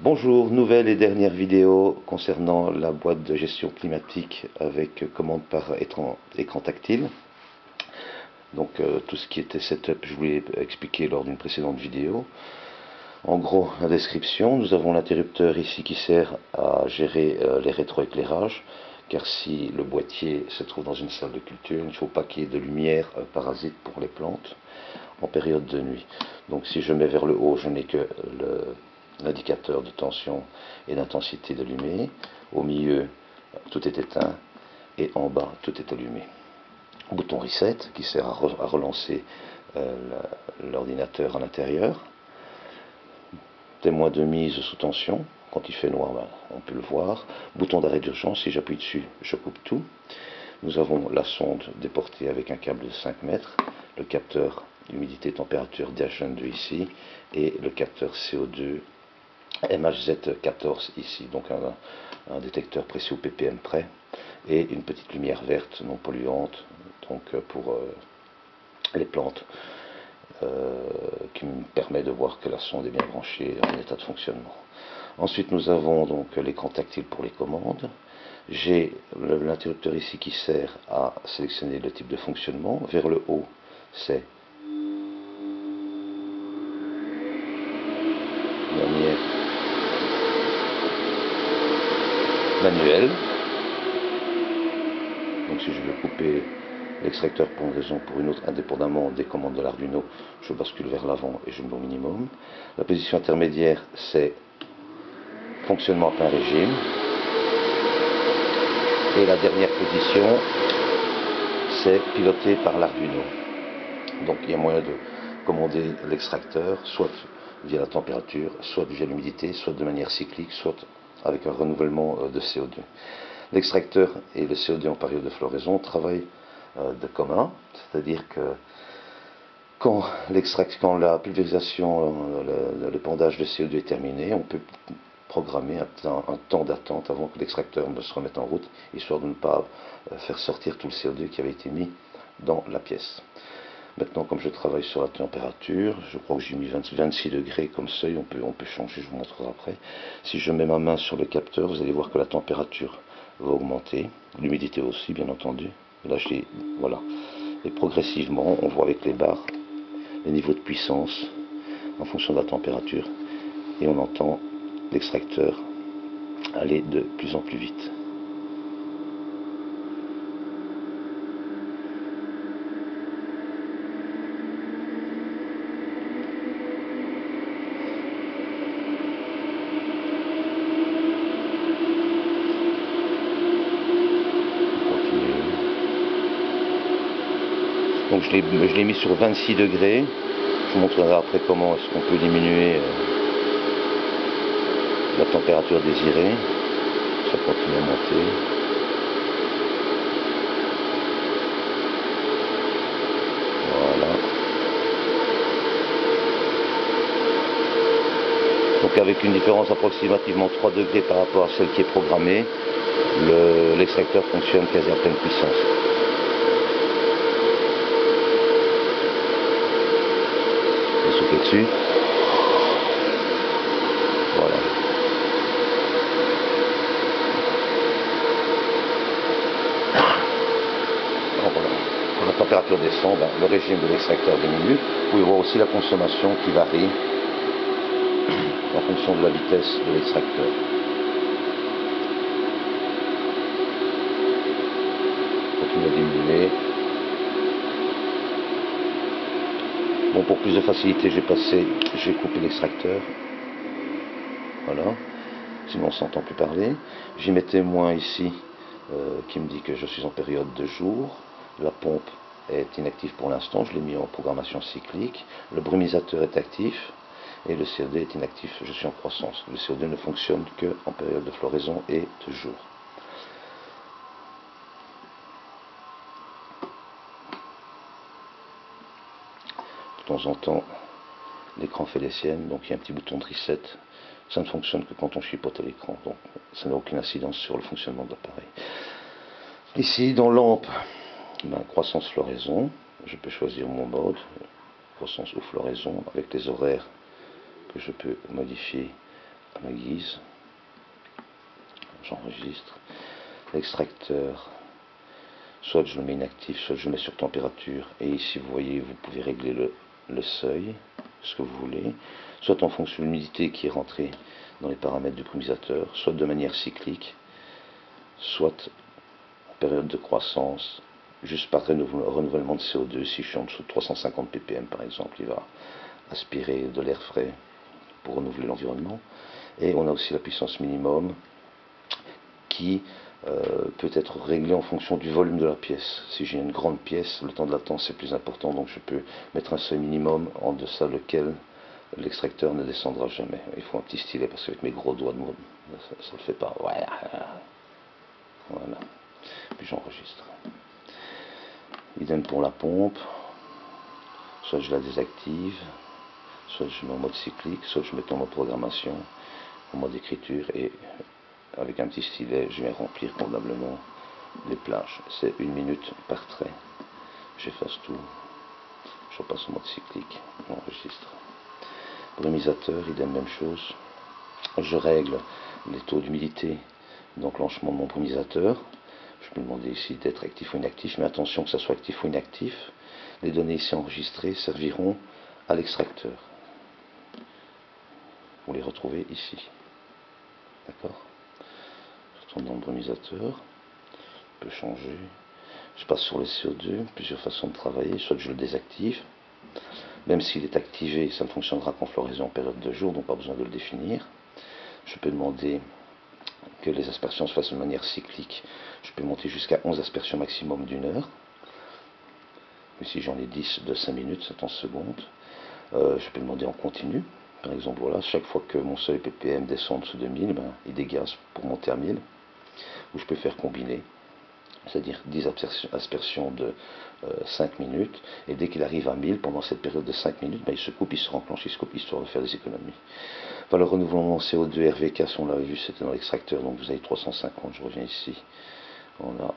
Bonjour, nouvelle et dernière vidéo concernant la boîte de gestion climatique avec commande par écran tactile. Donc tout ce qui était setup, je vous l'ai expliqué lors d'une précédente vidéo. En gros, la description, nous avons l'interrupteur ici qui sert à gérer les rétroéclairages, car si le boîtier se trouve dans une salle de culture, il ne faut pas qu'il y ait de lumière parasite pour les plantes en période de nuit. Donc si je mets vers le haut, je n'ai que l'indicateur de tension et d'intensité d'allumé. Au milieu, tout est éteint et en bas, tout est allumé. Bouton reset qui sert à relancer l'ordinateur à l'intérieur. Témoin de mise sous tension. Quand il fait noir, on peut le voir. Bouton d'arrêt d'urgence, si j'appuie dessus, je coupe tout. Nous avons la sonde déportée avec un câble de 5 mètres, le capteur humidité température DH22 ici, et le capteur CO2 MHZ14 ici, donc un détecteur précis au ppm près, et une petite lumière verte non polluante, donc pour les plantes, qui me permet de voir que la sonde est bien branchée en état de fonctionnement. Ensuite nous avons donc l'écran tactile pour les commandes. J'ai l'interrupteur ici qui sert à sélectionner le type de fonctionnement. Vers le haut, c'est manière manuelle. Donc si je veux couper l'extracteur pour une raison ou pour une autre, indépendamment des commandes de l'Arduino, je bascule vers l'avant et je mets au minimum. La position intermédiaire, c'est fonctionnement à plein régime. Et la dernière position, c'est piloté par l'Arduino. Donc il y a moyen de commander l'extracteur, soit via la température, soit via l'humidité, soit de manière cyclique, soit avec un renouvellement de CO2. L'extracteur et le CO2 en période de floraison travaillent de commun, c'est-à-dire que quand la pulvérisation, l'épandage de CO2 est terminé, on peut programmer un temps d'attente avant que l'extracteur ne se remette en route, histoire de ne pas faire sortir tout le CO2 qui avait été mis dans la pièce. Maintenant, comme je travaille sur la température, je crois que j'ai mis 26 degrés comme seuil, on peut changer, je vous montrerai après. Si je mets ma main sur le capteur, vous allez voir que la température va augmenter, l'humidité aussi, bien entendu. Là, voilà. Et progressivement, on voit avec les barres les niveaux de puissance en fonction de la température, et on entend l'extracteur aller de plus en plus vite. Donc je l'ai mis sur 26 degrés. Je vous montrerai après comment est-ce qu'on peut diminuer la température désirée. Ça continue à monter. Voilà. Donc avec une différence approximativement 3 degrés par rapport à celle qui est programmée, l'extracteur fonctionne quasi à pleine puissance. Je vais souffler dessus. Voilà. Alors voilà. Quand la température descend, le régime de l'extracteur diminue. Vous pouvez voir aussi la consommation qui varie en fonction de la vitesse de l'extracteur. Continue à diminuer. Bon, pour plus de facilité, j'ai coupé l'extracteur. Voilà. Sinon on s'entend plus parler. J'ai mes témoins ici qui me dit que je suis en période de jour. La pompe est inactive pour l'instant, je l'ai mis en programmation cyclique. Le brumisateur est actif et le CO2 est inactif, je suis en croissance. Le CO2 ne fonctionne qu'en période de floraison et de jour. De temps en temps, l'écran fait les siennes, donc il y a un petit bouton de reset. Ça ne fonctionne que quand on chipote à l'écran, donc ça n'a aucune incidence sur le fonctionnement de l'appareil. Ici, dans lampe, croissance floraison, je peux choisir mon mode, croissance ou floraison, avec les horaires que je peux modifier la guise, j'enregistre. L'extracteur, soit je le mets inactif, soit je le mets sur température, et ici vous voyez, vous pouvez régler le seuil, ce que vous voulez, soit en fonction de l'humidité qui est rentrée dans les paramètres du brumisateur, soit de manière cyclique, soit en période de croissance, juste par renouvellement de CO2. Si je suis en dessous de 350 ppm par exemple, il va aspirer de l'air frais pour renouveler l'environnement. Et on a aussi la puissance minimum qui peut être réglée en fonction du volume de la pièce. Si j'ai une grande pièce, le temps de latence est plus important, donc je peux mettre un seuil minimum en deçà lequel l'extracteur ne descendra jamais. Il faut un petit stylet parce qu'avec mes gros doigts de mode, ça ne le fait pas. Voilà. Voilà. Puis j'enregistre. Idem pour la pompe. Soit je la désactive, soit je mets en mode cyclique, soit je mets en mode programmation, en mode écriture, et avec un petit stylet, je vais remplir convenablement les plages. C'est 1 minute par trait. J'efface tout. Je repasse en mode cyclique. J'enregistre. Brumisateur, idem, même chose. Je règle les taux d'humidité d'enclenchement de mon brumisateur. Je peux demander ici d'être actif ou inactif, mais attention que ça soit actif ou inactif. Les données ici enregistrées serviront à l'extracteur. Vous les retrouvez ici. D'accord? Je retourne dans le brumisateur. Je peux changer. Je passe sur le CO2, plusieurs façons de travailler. Soit je le désactive. Même s'il est activé, ça ne fonctionnera qu'en floraison en période de jour, donc pas besoin de le définir. Je peux demander que les aspersions se fassent de manière cyclique. Je peux monter jusqu'à 11 aspersions maximum d'1 heure. Mais si j'en ai 10 de 5 minutes, c'est en secondes. Je peux demander en continu. Par exemple, voilà, chaque fois que mon seuil ppm descend en dessous de 1000, il dégaze pour monter à 1000. Ou je peux faire combiner, c'est-à-dire 10 aspersions de 5 minutes, et dès qu'il arrive à 1000, pendant cette période de 5 minutes, il se coupe, il se renclenche, il se coupe, histoire de faire des économies. Enfin, le renouvellement CO2 RVK, si on l'avait vu, c'était dans l'extracteur, donc vous avez 350, je reviens ici, on a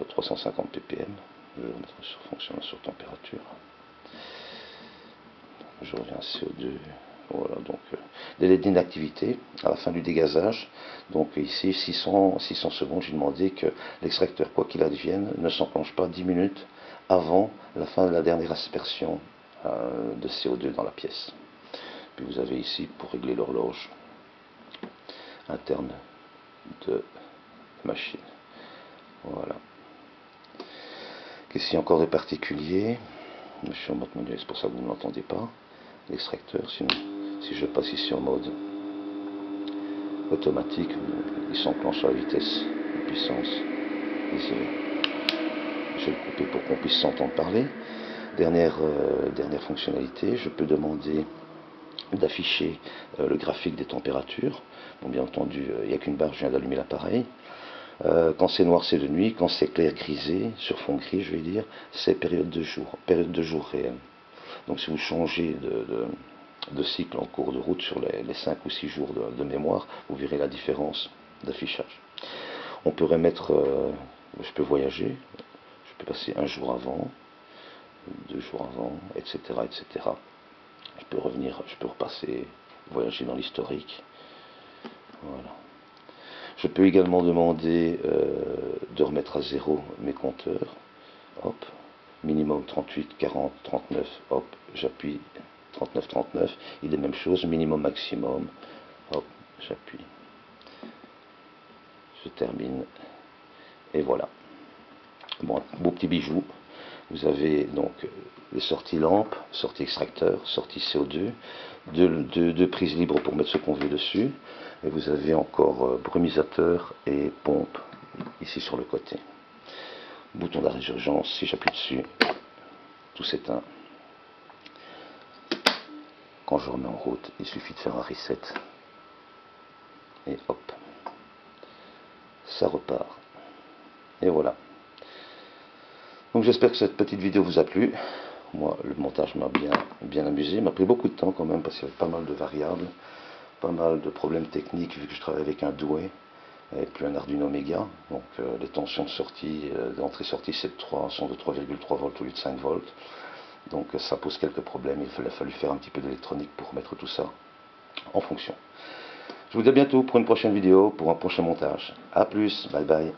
350 ppm, je vais mettre sur fonctionnement sur température, je reviens à CO2, voilà, donc délai d'inactivité à la fin du dégazage, donc ici 600 secondes. J'ai demandé que l'extracteur, quoi qu'il advienne, ne s'enclenche pas 10 minutes avant la fin de la dernière aspersion de CO2 dans la pièce. Puis vous avez ici, pour régler l'horloge interne de machine. Voilà. Qu'est-ce qu'il y a encore de particulier? Je suis en mode manuel, c'est pour ça que vous ne l'entendez pas. L'extracteur, sinon, si je passe ici en mode automatique, il s'enclenche à la vitesse de puissance. Désolé. Je vais le couper pour qu'on puisse s'entendre parler. Dernière fonctionnalité, je peux demander d'afficher le graphique des températures. Bon, bien entendu, il n'y a qu'une barre, je viens d'allumer l'appareil. Quand c'est noir, c'est de nuit. Quand c'est clair grisé, sur fond gris, je vais dire, c'est période de jour réelle. Donc si vous changez de cycle en cours de route sur les 5 ou 6 jours de mémoire, vous verrez la différence d'affichage. On peut remettre, je peux voyager, je peux passer 1 jour avant, 2 jours avant, etc., etc. Je peux revenir, je peux repasser, voyager dans l'historique. Voilà. Je peux également demander de remettre à 0 mes compteurs. Hop, minimum 38, 40, 39, hop, j'appuie 39, 39. Il est la même chose, minimum, maximum. Hop, j'appuie. Je termine. Et voilà. Bon, beau petit bijou. Vous avez donc les sorties lampe, sortie extracteur, sortie CO2, deux prises libres pour mettre ce qu'on veut dessus, et vous avez encore brumisateur et pompe ici sur le côté. Bouton d'arrêt d'urgence, si j'appuie dessus, tout s'éteint. Quand je remets en route, il suffit de faire un reset, et hop, ça repart. Et voilà. Donc j'espère que cette petite vidéo vous a plu. Moi, le montage m'a bien amusé. Il m'a pris beaucoup de temps quand même parce qu'il y avait pas mal de variables, pas mal de problèmes techniques vu que je travaille avec un Douai et plus un Arduino Mega. Donc les tensions de sortie, d'entrée-sortie sont de 3,3 volts au lieu de 5 volts. Donc ça pose quelques problèmes. Il a fallu faire un petit peu d'électronique pour mettre tout ça en fonction. Je vous dis à bientôt pour une prochaine vidéo, pour un prochain montage. A plus, bye bye.